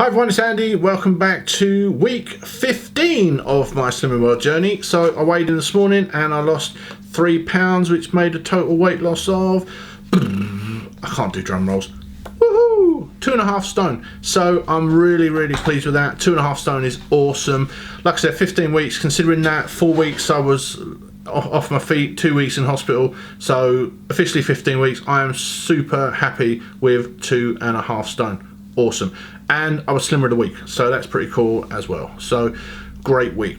Hi everyone, it's Andy. Welcome back to week 15 of my Slimming World journey. So I weighed in this morning and I lost £3, which made a total weight loss of, I can't do drum rolls, woohoo, 2.5 stone. So I'm really pleased with that. 2.5 stone is awesome. Like I said, 15 weeks, considering that 4 weeks I was off my feet, 2 weeks in hospital, so officially 15 weeks. I am super happy with 2.5 stone. Awesome. And I was slimmer of the week, so that's pretty cool as well. So great week.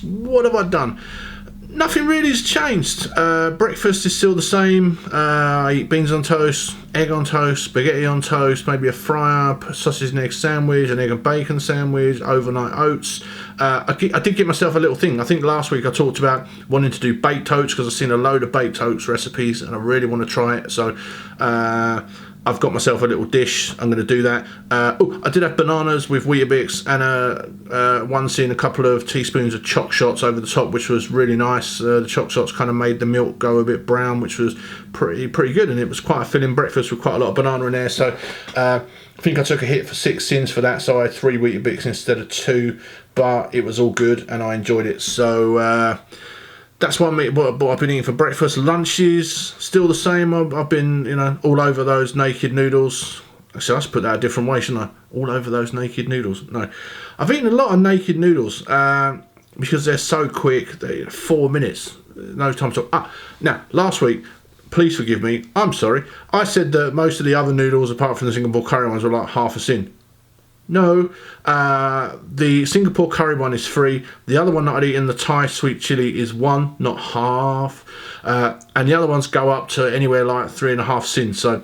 What have I done? Nothing really has changed. Breakfast is still the same. I eat beans on toast, egg on toast, spaghetti on toast, maybe a fryer, sausage and egg sandwich, an egg and bacon sandwich, overnight oats. I did get myself a little thing. I think last week I talked about wanting to do baked oats because I've seen a load of baked oats recipes and I really want to try it. So I've got myself a little dish. I'm going to do that. I did have bananas with Weetabix and once in a couple of teaspoons of choc shots over the top, which was really nice. The choc shots kind of made the milk go a bit brown, which was pretty good, and it was quite a filling breakfast with quite a lot of banana in there. So I think I took a hit for 6 sins for that, so I had 3 Weetabix instead of 2, but it was all good and I enjoyed it. So that's what I've been eating for breakfast. Lunches, still the same. I've been, all over those naked noodles. Actually, I should put that a different way, shouldn't I? All over those naked noodles. No. I've eaten a lot of naked noodles because they're so quick. They're 4 minutes. No time to... Now, last week, please forgive me. I'm sorry. I said that most of the other noodles, apart from the Singapore curry ones, were like half a sin. No, the Singapore curry one is free. The other one that I'd eaten, the Thai sweet chili, is 1, not half. And the other ones go up to anywhere like 3.5 sins. So,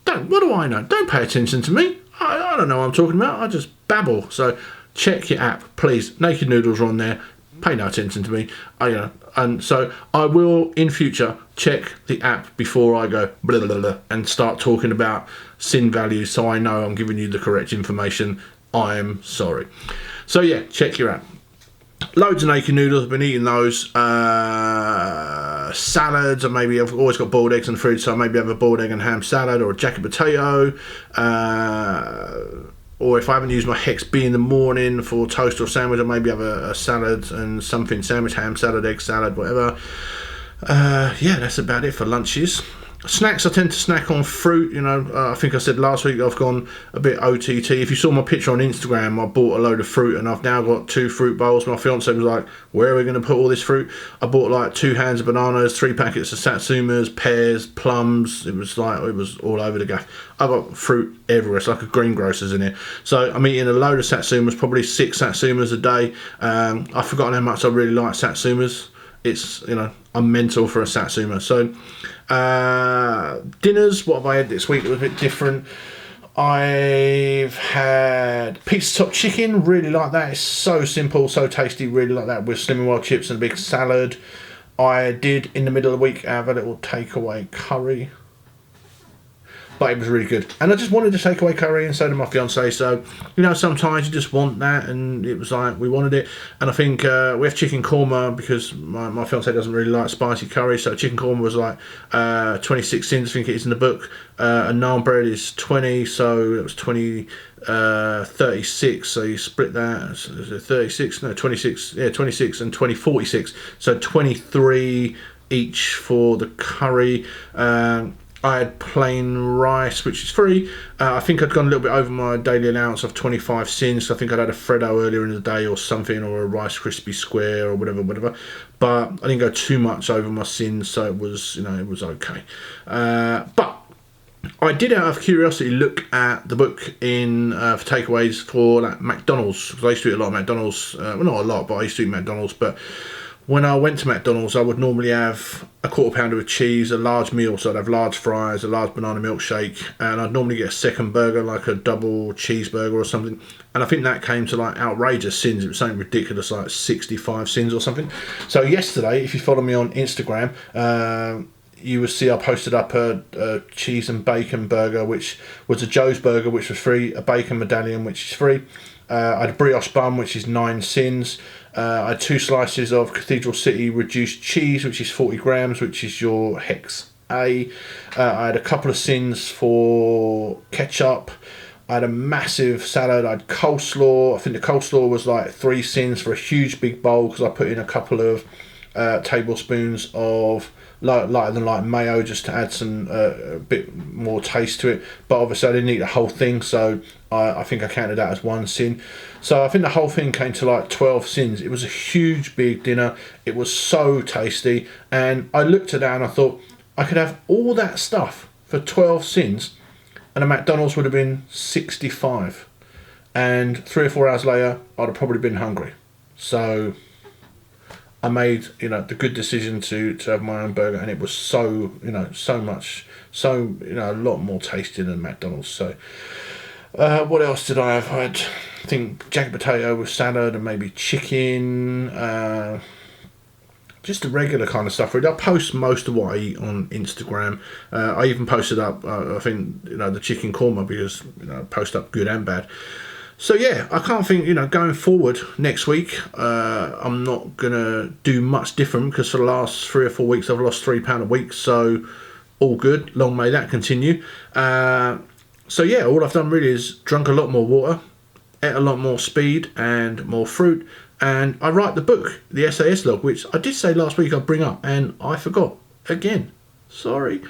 what do I know? Don't pay attention to me. I don't know what I'm talking about. I just babble. So, check your app, please. Naked noodles are on there. Pay no attention to me. And so I will in future check the app before I go blah, blah, blah, and start talking about sin values, so I know I'm giving you the correct information. I'm sorry. So yeah, check your app. Loads of naked noodles. I've been eating those. Salads, or maybe I've always got boiled eggs in the fridge, so maybe have a boiled egg and ham salad or a jacket potato. Or if I haven't used my Hex B in the morning for toast or sandwich, I maybe have a salad and something sandwich, ham salad, egg salad, whatever. Yeah, that's about it for lunches. Snacks, I tend to snack on fruit. I think I said last week I've gone a bit OTT. If you saw my picture on Instagram, I bought a load of fruit and I've now got 2 fruit bowls. My fiance was like, where are we going to put all this fruit? I bought like 2 hands of bananas, 3 packets of satsumas, pears, plums. It was all over the gaff. I've got fruit everywhere. It's like a greengrocer's in here. So I'm eating a load of satsumas, probably 6 satsumas a day. I've forgotten how much I really like satsumas. It's, I'm mental for a satsuma. So dinners, what have I had this week that was a bit different? I've had pizza top chicken, really like that. It's so simple, so tasty, really like that, with Slimming World chips and a big salad. I did in the middle of the week have a little takeaway curry, but it was really good. And I just wanted to take away curry, and so did my fiance. So, sometimes you just want that, and it was like, we wanted it. And I think we have chicken korma because my fiance doesn't really like spicy curry. So chicken korma was like 26 cents, I think it is in the book. And naan bread is 20, so it was 36. So you split that. Is it 36? No, 26. Yeah, 26 and 20, 46. So 23 each for the curry. I had plain rice, which is free. I think I'd gone a little bit over my daily allowance of 25 sins. I think I'd had a Freddo earlier in the day or something, or a Rice Krispie Square or whatever. But I didn't go too much over my sins, so it was, it was okay. But I did, out of curiosity, look at the book in for takeaways for like McDonald's, because I used to eat a lot of McDonald's. Well, not a lot, but I used to eat McDonald's. But when I went to McDonald's, I would normally have a quarter pounder of cheese, a large meal, so I'd have large fries, a large banana milkshake, and I'd normally get a second burger, like a double cheeseburger or something. And I think that came to like outrageous sins. It was something ridiculous, like 65 sins or something. So yesterday, if you follow me on Instagram, you will see I posted up a cheese and bacon burger, which was a Joe's burger, which was free, a bacon medallion, which is free. I had a brioche bun, which is 9 sins. I had 2 slices of Cathedral City reduced cheese, which is 40 grams, which is your Hex A. I had a couple of sins for ketchup. I had a massive salad. I had coleslaw. I think the coleslaw was like 3 sins for a huge big bowl because I put in a couple of tablespoons of lighter than light mayo just to add some a bit more taste to it. But obviously I didn't eat the whole thing, so I think I counted that as 1 sin. So I think the whole thing came to like 12 sins. It was a huge big dinner. It was so tasty, and I looked at that and I thought I could have all that stuff for 12 sins, and a McDonald's would have been 65, and 3 or 4 hours later I'd have probably been hungry. So I made, the good decision to have my own burger, and it was so much, a lot more tasty than McDonald's. So what else did I have? I had, I think, jacket potato with salad and maybe chicken, just the regular kind of stuff. I post most of what I eat on Instagram. I even posted up, I think, the chicken korma, because I post up good and bad. So yeah, I can't think, going forward next week, I'm not going to do much different, because for the last 3 or 4 weeks I've lost £3 a week, so all good, long may that continue. So yeah, all I've done really is drunk a lot more water, ate a lot more speed and more fruit, and I write the book, the SAS log, which I did say last week I'd bring up, and I forgot again. Sorry.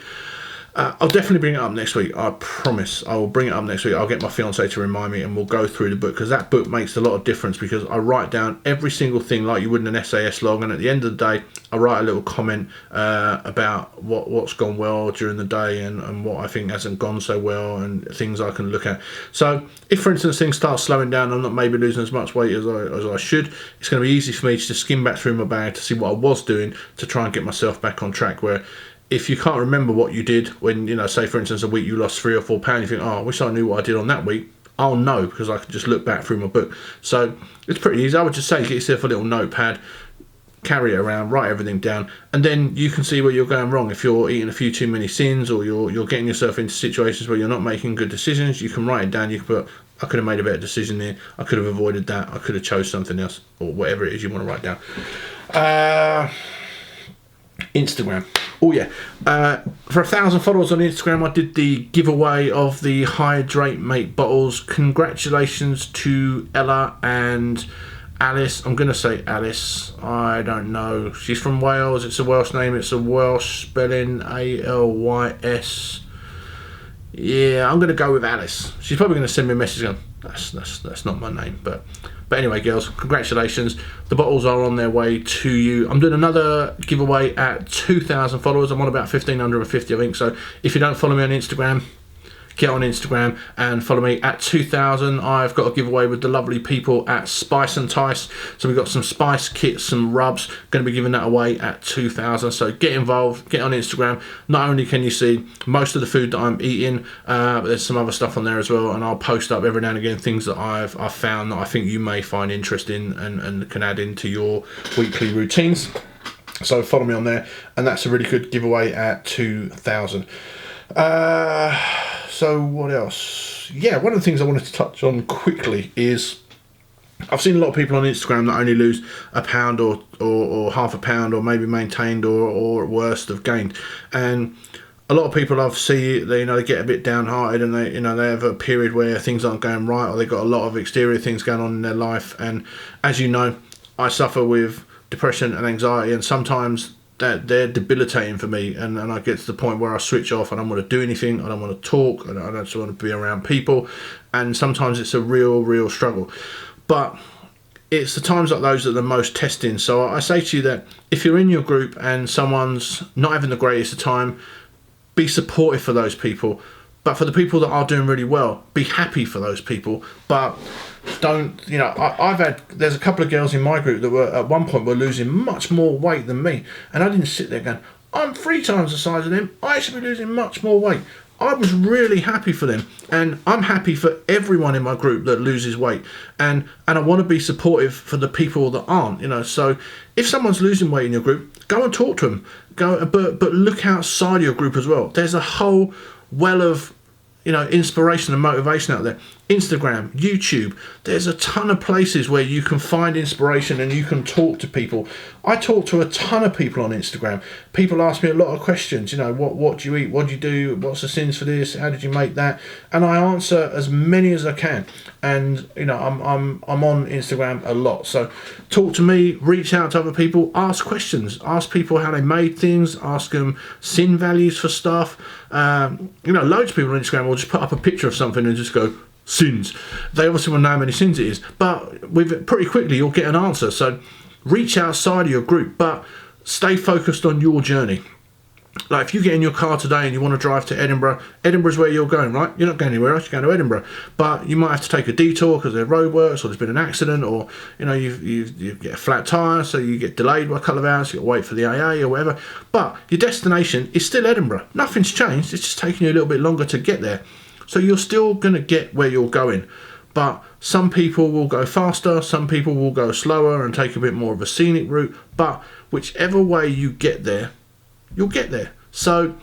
I'll definitely bring it up next week. I promise. I will bring it up next week. I'll get my fiance to remind me, and we'll go through the book, because that book makes a lot of difference, because I write down every single thing like you would in an SAS log, and at the end of the day I write a little comment about what's gone well during the day, and what I think hasn't gone so well, and things I can look at. So if, for instance, things start slowing down, I'm not maybe losing as much weight as I should, it's going to be easy for me to just skim back through my bag to see what I was doing to try and get myself back on track. Where if you can't remember what you did when, say for instance a week you lost 3 or 4 pounds, you think, oh, I wish I knew what I did on that week. I'll know, because I can just look back through my book. So it's pretty easy. I would just say get yourself a little notepad, carry it around, write everything down, and then you can see where you're going wrong. If you're eating a few too many sins, or you're getting yourself into situations where you're not making good decisions, you can write it down. You can put, I could have made a better decision there, I could have avoided that, I could have chose something else, or whatever it is you want to write down. Instagram. Oh yeah, for 1,000 followers on Instagram I did the giveaway of the Hydrate Mate bottles. Congratulations to Ella and Alice. I'm going to say Alice, I don't know, she's from Wales, it's a Welsh name, it's a Welsh spelling, Alys. Yeah, I'm going to go with Alice. She's probably going to send me a message going, that's not my name, but anyway, girls, congratulations. The bottles are on their way to you. I'm doing another giveaway at 2,000 followers. I'm on about 1,550, I think. So if you don't follow me on Instagram, get on Instagram and follow me at 2,000. I've got a giveaway with the lovely people at Spice and Tice. So we've got some spice kits, some rubs. Going to be giving that away at 2,000. So get involved, get on Instagram. Not only can you see most of the food that I'm eating, but there's some other stuff on there as well. And I'll post up every now and again things that I've found that I think you may find interesting and can add into your weekly routines. So follow me on there, and that's a really good giveaway at 2,000. So what else? Yeah, one of the things I wanted to touch on quickly is I've seen a lot of people on Instagram that only lose a pound or half a pound, or maybe maintained or at worst have gained. And a lot of people I've seen, they get a bit downhearted, and they have a period where things aren't going right, or they've got a lot of exterior things going on in their life. And as you know, I suffer with depression and anxiety, and sometimes that they're debilitating for me, and I get to the point where I switch off. I don't want to do anything, I don't want to talk, I don't just want to be around people, and sometimes it's a real struggle. But it's the times like those that are the most testing. So I say to you that if you're in your group and someone's not having the greatest of time, be supportive for those people. But for the people that are doing really well, be happy for those people. But don't, there's a couple of girls in my group that were at one point were losing much more weight than me, and I didn't sit there going, I'm 3 times the size of them, I should be losing much more weight. I was really happy for them, and I'm happy for everyone in my group that loses weight, and I want to be supportive for the people that aren't. So if someone's losing weight in your group, go and talk to them, but look outside your group as well. There's a whole well of inspiration and motivation out there. Instagram, YouTube. There's a ton of places where you can find inspiration and you can talk to people. I talk to a ton of people on Instagram. People ask me a lot of questions, you know, what do you eat? What do you do? What's the sins for this? How did you make that? And I answer as many as I can. And, you know, I'm on Instagram a lot. So talk to me, reach out to other people, ask questions, ask people how they made things, ask them sin values for stuff. You know, loads of people on Instagram will just put up a picture of something and just go, sins. They obviously want to know how many sins it is, but with pretty quickly you'll get an answer. So reach outside of your group, but stay focused on your journey. Like if you get in your car today and you want to drive to Edinburgh, Edinburgh's where you're going, right? You're not going anywhere else, you're going to Edinburgh. But you might have to take a detour because there's roadworks or there's been an accident, or you know, you get a flat tyre, so you get delayed by a couple of hours, you got to wait for the AA or whatever. But your destination is still Edinburgh. Nothing's changed, it's just taking you a little bit longer to get there. So you're still going to get where you're going. But some people will go faster, some people will go slower and take a bit more of a scenic route. But whichever way you get there, you'll get there. So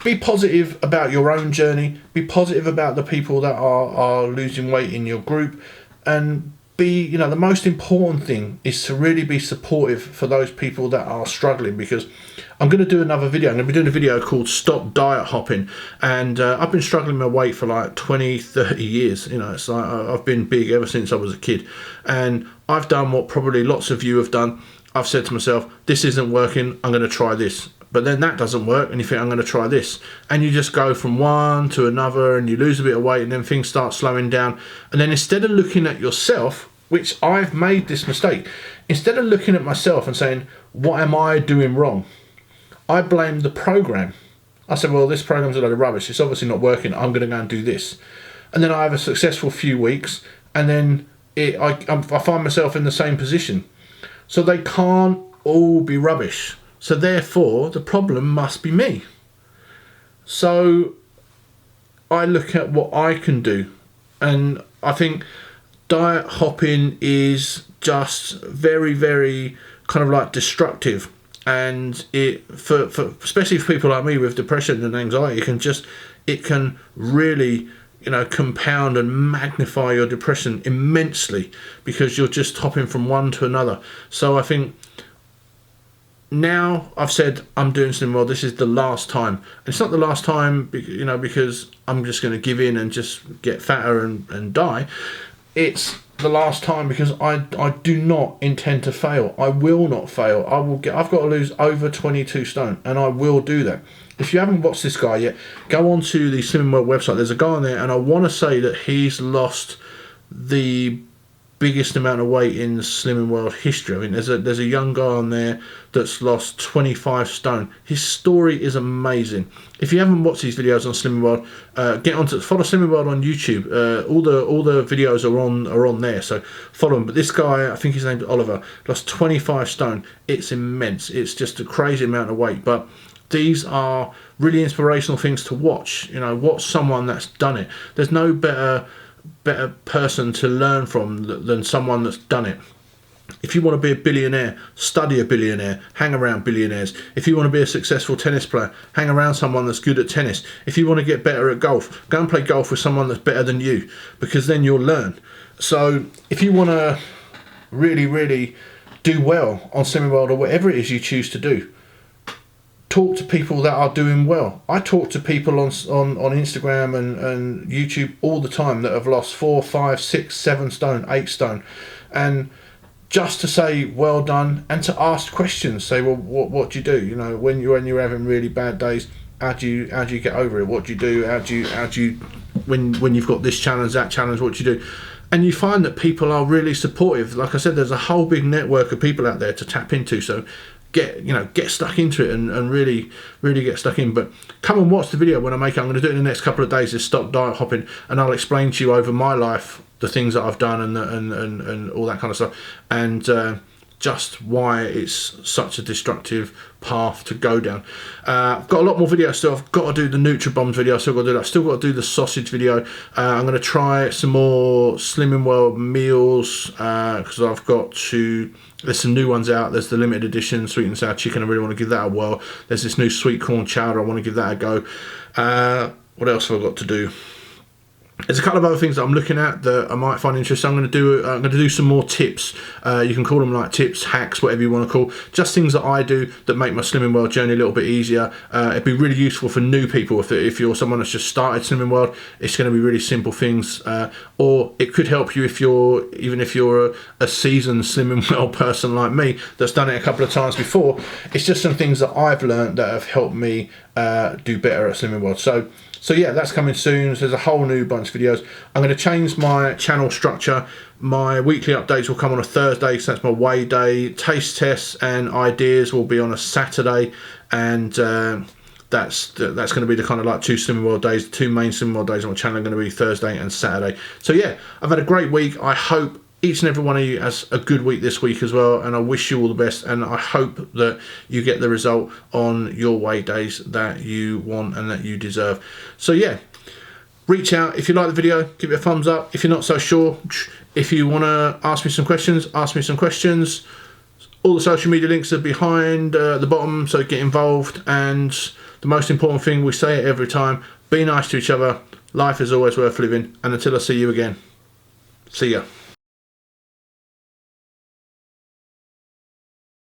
be positive about your own journey. Be positive about the people that are losing weight in your group. And be, you know, the most important thing is to really be supportive for those people that are struggling, because I'm going to do another video. I'm going to be doing a video called Stop Diet Hopping, and I've been struggling with my weight for like 20-30 years. You know, it's like I've been big ever since I was a kid, and I've done what probably lots of you have done. I've said to myself, this isn't working, I'm going to try this. But then that doesn't work and you think, I'm going to try this, and you just go from one to another and you lose a bit of weight, and then things start slowing down. And then instead of looking at yourself, which I've made this mistake, instead of looking at myself and saying, what am I doing wrong, I blame the program. I said, well, this program's a load of rubbish, it's obviously not working, I'm going to go and do this. And then I have a successful few weeks, and then I find myself in the same position. So they can't all be rubbish. So therefore, the problem must be me. So I look at what I can do. And I think diet hopping is just very, very kind of like destructive. And it, for especially for people like me with depression and anxiety, it can really, you know, compound and magnify your depression immensely, because you're just hopping from one to another. So I think now I've said I'm doing Slimming World, this is the last time. And it's not the last time, you know, because I'm just going to give in and just get fatter and die. It's the last time because I do not intend to fail. I will not fail. I've got to lose over 22 stone, and I will do that. If you haven't watched this guy yet, go on to the Slimming World website. There's a guy on there, and I want to say that he's lost the biggest amount of weight in Slimming World history. I mean, there's a young guy on there that's lost 25 stone. His story is amazing. If you haven't watched these videos on Slimming World, follow Slimming World on YouTube. All the videos are on there, so follow him. But this guy, I think his name's Oliver, lost 25 stone. It's immense. It's just a crazy amount of weight. But these are really inspirational things to watch. You know, watch someone that's done it. There's no better person to learn from than someone that's done it. If you want to be a billionaire, study a billionaire, hang around billionaires. If you want to be a successful tennis player, hang around someone that's good at tennis. If you want to get better at golf, go and play golf with someone that's better than you, because then you'll learn. So if you want to really, really do well on Slimming World or whatever it is you choose to do, talk to people that are doing well. I talk to people on Instagram and YouTube all the time that have lost 4, 5, 6, 7 stone, 8 stone, and just to say well done and to ask questions. Say, well, what do you do? You know, when you're having really bad days, how do you get over it? What do you do? How do you when you've got this challenge, that challenge, what do you do? And you find that people are really supportive. Like I said, there's a whole big network of people out there to tap into. So get stuck into it and really get stuck in. But come and watch the video when I make it. I'm going to do it in the next couple of days, is Stop Diet Hopping, and I'll explain to you over my life the things that I've done and all that kind of stuff, and just why it's such a destructive path to go down. I've got a lot more videos still. I've got to do the NutriBombs video. I've still got to do that. I've still got to do the sausage video. I'm going to try some more Slimming World meals, because I've got to. There's some new ones out. There's the limited edition sweet and sour chicken. I really want to give that a whirl. There's this new sweet corn chowder. I want to give that a go. What else have I got to do? There's a couple of other things that I'm looking at that I might find interesting. I'm going to do some more tips. You can call them like tips, hacks, whatever you want to call. Just things that I do that make my Slimming World journey a little bit easier. It'd be really useful for new people. If you're someone that's just started Slimming World, it's going to be really simple things. Or it could help you if you're a seasoned Slimming World person like me that's done it a couple of times before. It's just some things that I've learned that have helped me do better at Slimming World. So yeah, that's coming soon. So there's a whole new bunch of videos. I'm going to change my channel structure. My weekly updates will come on a Thursday, so that's my weigh day. Taste tests and ideas will be on a Saturday, and that's going to be the kind of like two Slimming World days. The two main Slimming World days on my channel are going to be Thursday and Saturday. So yeah, I've had a great week. I hope each and every one of you has a good week this week as well, and I wish you all the best, and I hope that you get the result on your weigh days that you want and that you deserve. So yeah, reach out. If you like the video, give it a thumbs up. If you're not so sure, if you want to ask me some questions, ask me some questions. All the social media links are behind the bottom, so get involved. And the most important thing, we say it every time, be nice to each other. Life is always worth living, and until I see you again, see ya.